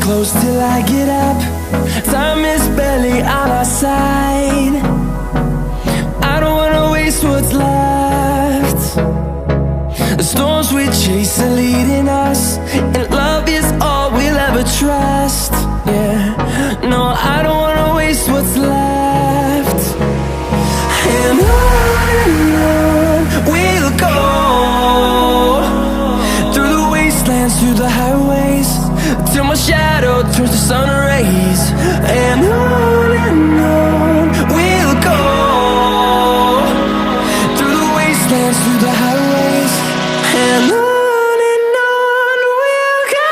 Close till I get up. Time is barely on our side. I don't wanna waste what's left. The storms we chase are leading us, and love is all we'll ever trust. Yeah, no, I don't wanna waste what's left. And on we'll go, through the wastelands, through the highways, till my shadow turns to sun rays. And on we'll go, through the wastelands, through the highways, and on we'll go.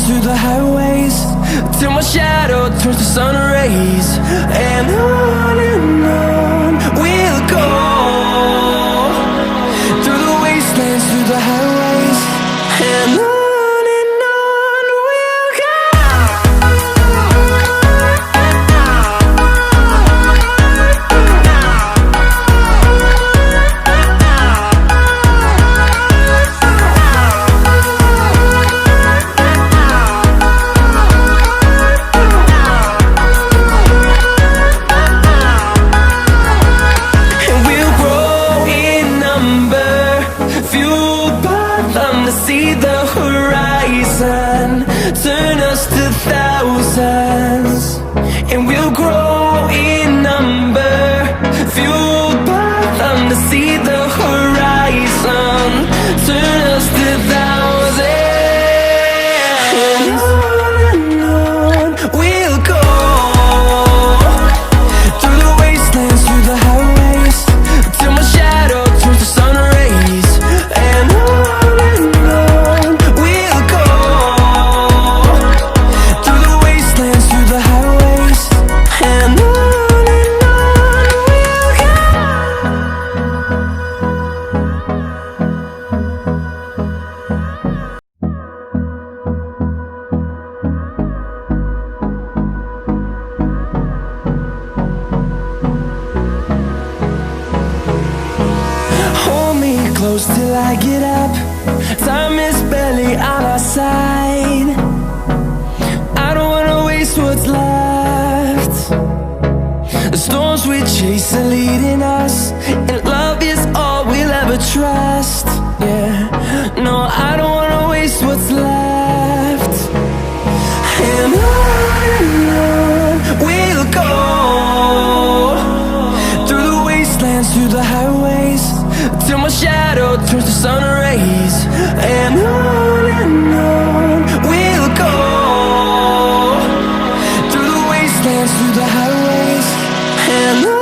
Through the highways, till my shadow turns to sun rays. And on we'll go, through the wastelands, through the highways, and on we'll go. See the horizon turn us to thousands, and we'll grow in number, fueled by them. To see the horizon turn us to thousands, and on we'll go, through the wastelands, through the highways, till my shadow turns to sun rays. And close till I get up. Time is barely on our side. I don't wanna waste what's left. The storms we chase are leading us, and love is all we'll ever trust. Yeah, no, I don't wanna waste what's left. And on we'll go, through the wastelands, through the highways, till my shadow turns to sun rays. And on we'll go, through the wastelands, through the highways, and on.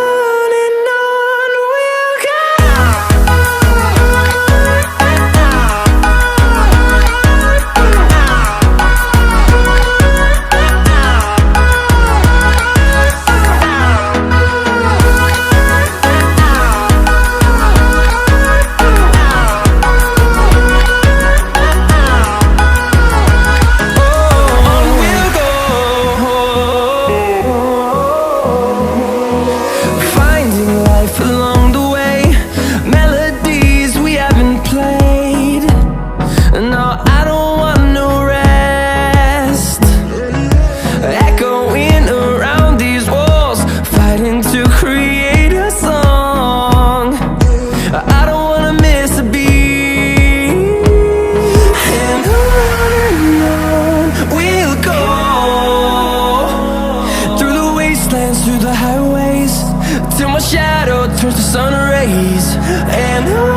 shadow turns to sun rays, and